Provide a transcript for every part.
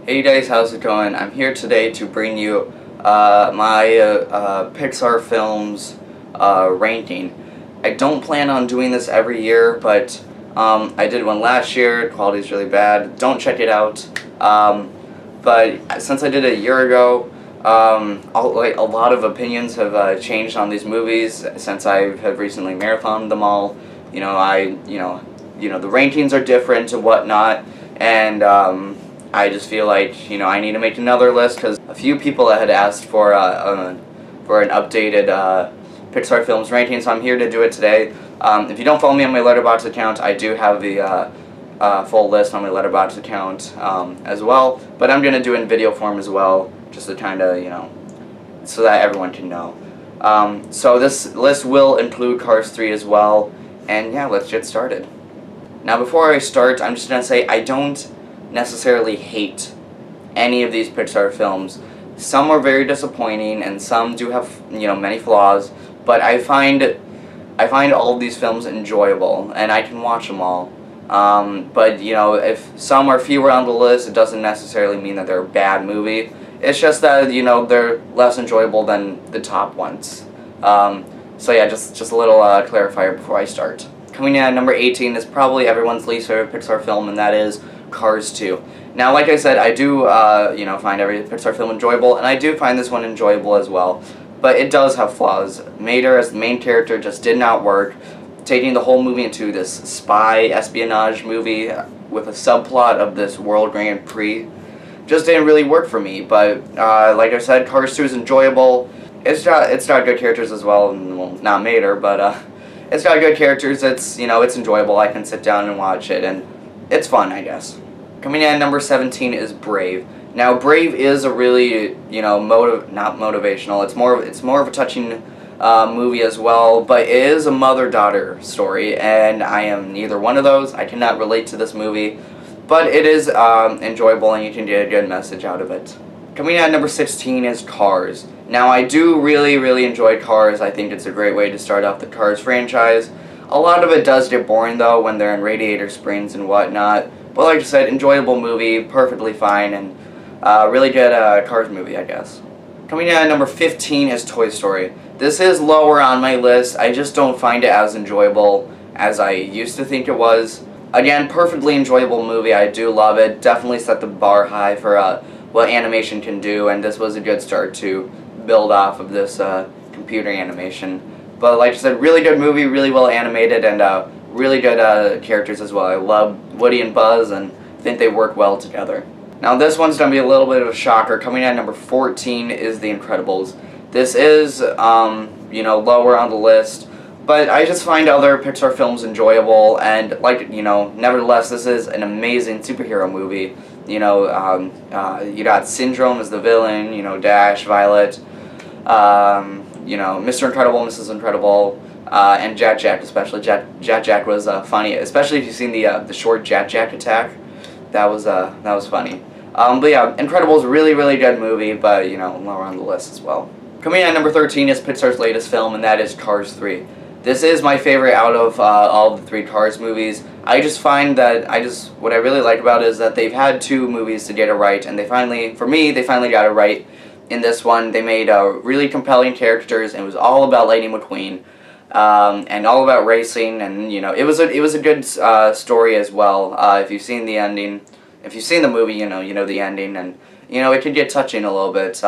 Hey guys, how's it going? I'm here today to bring you my Pixar films ranking. I don't plan on doing this every year, but I did one last year. Quality's really bad. Don't check it out. But since I did it a year ago, a lot of opinions have changed on these movies since I have recently marathoned them all. The rankings are different and whatnot, and I just feel like, I need to make another list because a few people had asked for an updated Pixar films ranking, so I'm here to do it today. If you don't follow me on my Letterboxd account, I do have the full list on my Letterboxd account as well, but I'm going to do it in video form as well, just to kind of, so that everyone can know. So this list will include Cars 3 as well, and yeah, let's get started. Now before I start, I'm just going to say I don't necessarily hate any of these Pixar films. Some are very disappointing and some do have many flaws, but I find all of these films enjoyable and I can watch them all. But if some are fewer on the list, it doesn't necessarily mean that they're a bad movie. It's just that they're less enjoyable than the top ones. So yeah, just a little clarifier before I start. Coming in at number 18 is probably everyone's least favorite Pixar film, and that is Cars 2. Now, like I said, I do, find every Pixar film enjoyable, and I do find this one enjoyable as well. But it does have flaws. Mater as the main character just did not work. Taking the whole movie into this spy espionage movie with a subplot of this World Grand Prix just didn't really work for me. But like I said, Cars 2 is enjoyable. It's got good characters as well. Well, not Mater, but it's got good characters. It's it's enjoyable. I can sit down and watch it, and it's fun, I guess. Coming in at number 17 is Brave. Now, Brave is a really, not motivational. It's more of a touching movie as well, but it is a mother-daughter story, and I am neither one of those. I cannot relate to this movie, but it is enjoyable, and you can get a good message out of it. Coming in at number 16 is Cars. Now, I do really, really enjoy Cars. I think it's a great way to start off the Cars franchise. A lot of it does get boring, though, when they're in Radiator Springs and whatnot. But like I said, enjoyable movie, perfectly fine, and really good Cars movie, I guess. Coming in at number 15 is Toy Story. This is lower on my list. I just don't find it as enjoyable as I used to think it was. Again, perfectly enjoyable movie. I do love it. Definitely set the bar high for what animation can do, and this was a good start to build off of this computer animation. But like I said, really good movie, really well animated, and really good characters as well. I love Woody and Buzz, and think they work well together. Now this one's going to be a little bit of a shocker. Coming in at number 14 is The Incredibles. This is, lower on the list, but I just find other Pixar films enjoyable, and nevertheless, this is an amazing superhero movie. You got Syndrome as the villain, Dash, Violet, Mr. Incredible, Mrs. Incredible, and Jack Jack especially. Jack was funny, especially if you've seen the short Jack attack. That was funny. But yeah, Incredibles, really, really good movie, but lower on the list as well. Coming in at number 13 is Pixar's latest film, and that is Cars 3. This is my favorite out of all the three Cars movies. I just find that what I really like about it is that they've had two movies to get it right, and they finally got it right. In this one, they made really compelling characters, and it was all about Lightning McQueen, and all about racing, and it was a good story as well. If you've seen the ending, if you've seen the movie, you know the ending, and it can get touching a little bit.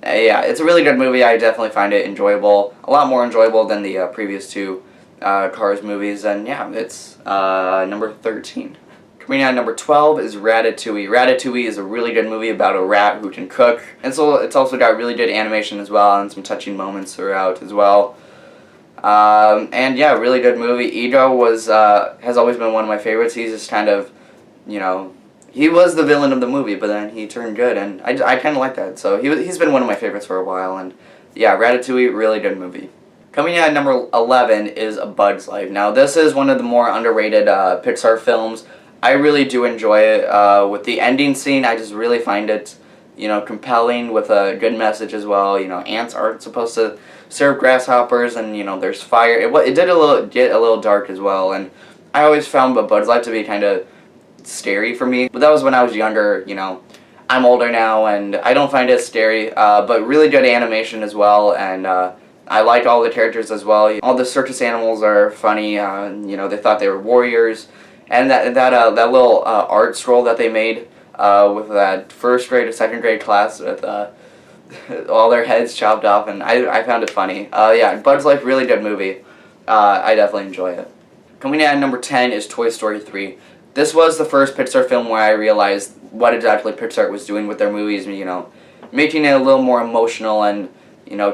Yeah, it's a really good movie. I definitely find it enjoyable, a lot more enjoyable than the previous two Cars movies, and yeah, it's number 13. Coming in at number 12 is Ratatouille. Ratatouille is a really good movie about a rat who can cook, and so it's also got really good animation as well, and some touching moments throughout as well. And yeah, really good movie. Ego has always been one of my favorites. He's just kind of, he was the villain of the movie, but then he turned good, and I kind of like that. So he's been one of my favorites for a while, and yeah, Ratatouille, really good movie. Coming in at number 11 is A Bug's Life. Now, this is one of the more underrated Pixar films. I really do enjoy it. With the ending scene, I just really find it, compelling with a good message as well. Ants aren't supposed to serve grasshoppers, and there's fire. It did get a little dark as well, and I always found A Bug's Life to be kind of scary for me. But that was when I was younger, I'm older now, and I don't find it scary, but really good animation as well, and I like all the characters as well. All the circus animals are funny. They thought they were warriors, and that little art scroll that they made with that first grade or second grade class with all their heads chopped off, and I found it funny. Yeah, Bugs Life, really good movie. I definitely enjoy it. Coming in at number 10 is Toy Story 3. This was the first Pixar film where I realized what exactly Pixar was doing with their movies, making it a little more emotional and,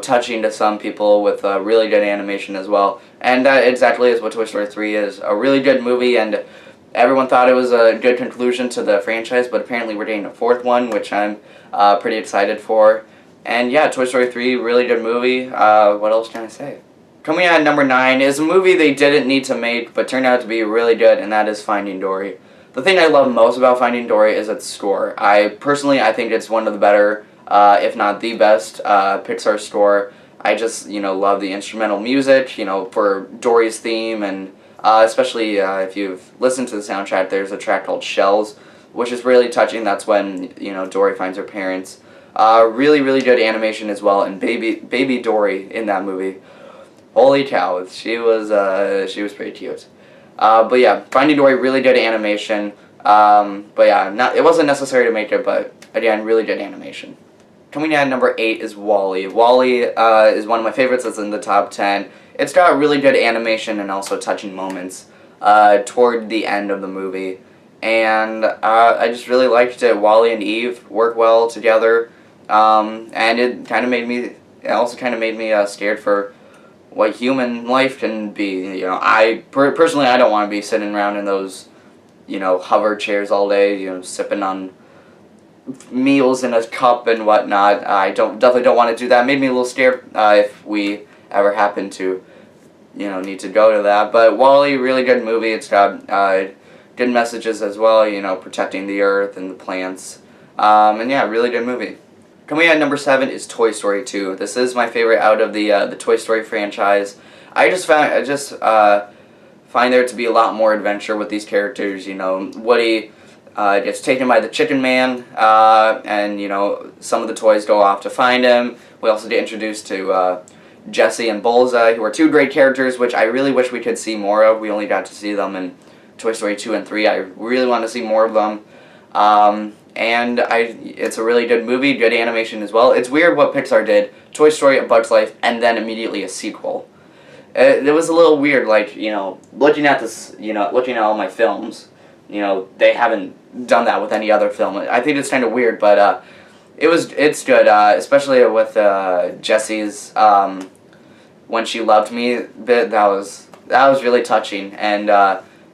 touching to some people with really good animation as well. And that exactly is what Toy Story 3 is. A really good movie, and everyone thought it was a good conclusion to the franchise, but apparently we're getting a fourth one, which I'm pretty excited for. And yeah, Toy Story 3, really good movie. What else can I say? Coming out at number 9 is a movie they didn't need to make, but turned out to be really good, and that is Finding Dory. The thing I love most about Finding Dory is its score. I think it's one of the better, if not the best, Pixar score. I just, love the instrumental music, for Dory's theme, and especially if you've listened to the soundtrack, there's a track called Shells, which is really touching. That's when, Dory finds her parents. Really, really good animation as well, and baby Dory in that movie. Holy cow, she was pretty cute. But yeah, Finding Dory, really good animation. But yeah, it wasn't necessary to make it, but again, really good animation. Coming in at number 8 is WALLE. WALLE is one of my favorites. It's in the top 10. It's got really good animation and also touching moments toward the end of the movie. And I just really liked it. Wally and Eve work well together. And it also kind of made me scared for what human life can be. Personally, I don't want to be sitting around in those, hover chairs all day, sipping on meals in a cup and whatnot. I definitely don't want to do that. It made me a little scared if we ever happen to, need to go to that. But WALL-E, really good movie. It's got good messages as well, protecting the earth and the plants. And yeah, really good movie. Coming in at number 7 is Toy Story 2. This is my favorite out of the Toy Story franchise. I just find there to be a lot more adventure with these characters. Woody gets taken by the Chicken Man, and some of the toys go off to find him. We also get introduced to Jessie and Bullseye, who are two great characters, which I really wish we could see more of. We only got to see them in Toy Story 2 and 3. I really want to see more of them. And it's a really good movie, good animation as well. It's weird what Pixar did. Toy Story, A Bug's Life, and then immediately a sequel. It was a little weird, looking at this, looking at all my films, they haven't done that with any other film. I think it's kind of weird, but it's good, especially with Jessie's When She Loved Me bit. That was really touching, and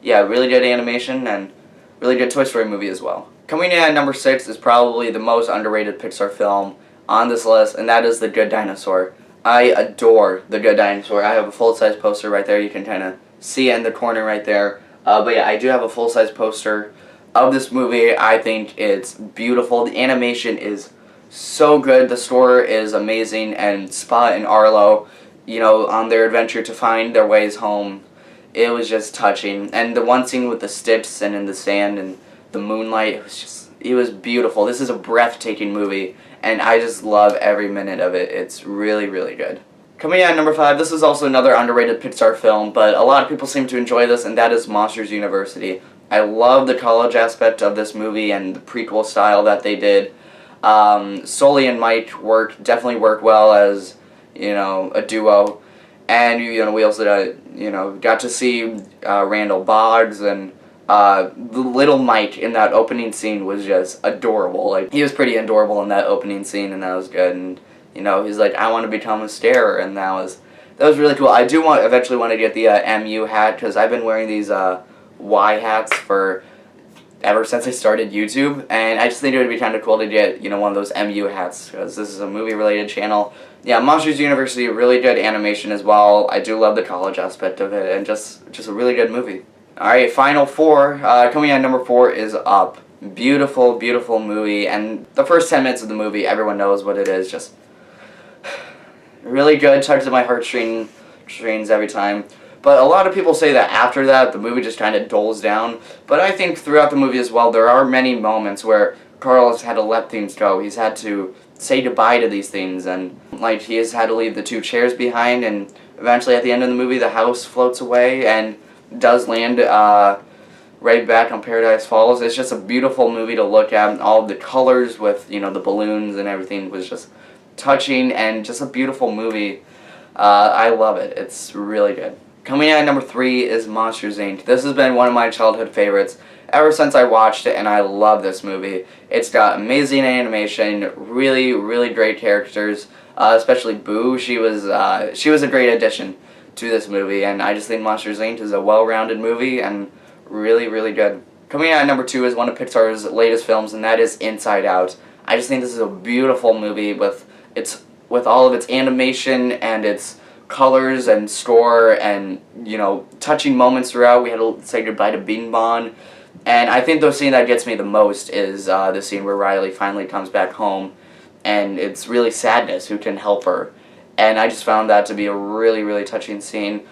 yeah, really good animation and really good Toy Story movie as well. Coming in at number 6 is probably the most underrated Pixar film on this list, and that is The Good Dinosaur. I adore The Good Dinosaur. I have a full-size poster right there. You can kind of see it in the corner right there. But yeah, I do have a full-size poster of this movie. I think it's beautiful. The animation is so good. The score is amazing, and Spot and Arlo, on their adventure to find their ways home, it was just touching. And the one scene with the sticks and in the sand and the moonlight, it was beautiful. This is a breathtaking movie, and I just love every minute of it. It's really, really good. Coming in at number 5, this is also another underrated Pixar film, but a lot of people seem to enjoy this, and that is Monsters University. I love the college aspect of this movie and the prequel style that they did. Sully and Mike definitely work well as, a duo. And, we also, got to see Randall Boggs, and the little Mike in that opening scene was just adorable. He was pretty adorable in that opening scene, and that was good. And, he's like, I want to become a starer, and that was really cool. I do eventually want to get the MU hat, because I've been wearing these Y hats ever since I started YouTube, and I just think it would be kind of cool to get, one of those MU hats, because this is a movie-related channel. Yeah, Monsters University, really good animation as well. I do love the college aspect of it, and just a really good movie. Alright, final 4. Coming in at number 4 is Up. Beautiful, beautiful movie, and the first 10 minutes of the movie, everyone knows what it is. Just really good, tugs at my heartstrings every time. But a lot of people say that after that, the movie just kind of dulls down. But I think throughout the movie as well, there are many moments where Carl has had to let things go. He's had to say goodbye to these things, and like he has had to leave the 2 chairs behind, and eventually at the end of the movie the house floats away and does land right back on Paradise Falls. It's just a beautiful movie to look at. All of the colors with, you know, the balloons and everything was just touching, and just a beautiful movie. I love it. It's really good. Coming in at number 3 is Monsters, Inc. This has been one of my childhood favorites ever since I watched it, and I love this movie. It's got amazing animation, really, really great characters, especially Boo. She was a great addition to this movie, and I just think Monsters, Inc. is a well-rounded movie and really, really good. Coming in at number 2 is one of Pixar's latest films, and that is Inside Out. I just think this is a beautiful movie with all of its animation and its colors and score and, you know, touching moments throughout. We had to say goodbye to Bing Bong. And I think the scene that gets me the most is the scene where Riley finally comes back home, and it's really sadness who can help her. And I just found that to be a really, really touching scene.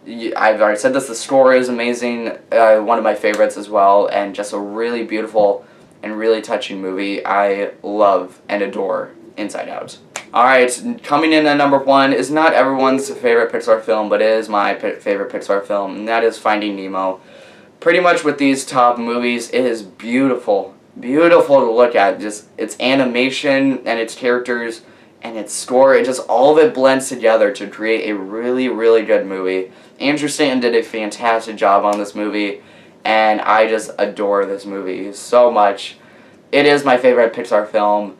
I've already said this, the score is amazing, one of my favorites as well, and just a really beautiful and really touching movie. I love and adore Inside Out. Alright, coming in at number 1 is not everyone's favorite Pixar film, but it is my favorite Pixar film, and that is Finding Nemo. Pretty much with these top movies, it is beautiful. Beautiful to look at. Just its animation and its characters and its score, it just, all of it blends together to create a really, really good movie. Andrew Stanton did a fantastic job on this movie, and I just adore this movie so much. It is my favorite Pixar film.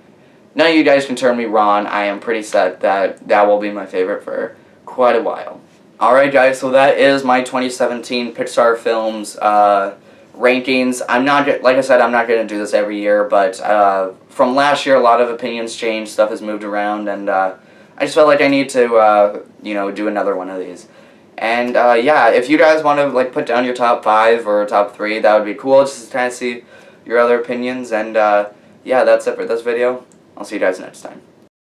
None of you guys can turn me wrong. I am pretty set that that will be my favorite for quite a while. Alright guys, so that is my 2017 Pixar films rankings. I'm not, like I said, I'm not going to do this every year, but from last year a lot of opinions changed, stuff has moved around, and I just felt like I need to, you know, do another one of these. And yeah, if you guys want to like put down your top 5 or top 3, that would be cool, just to kind of see your other opinions. And yeah, that's it for this video. I'll see you guys next time.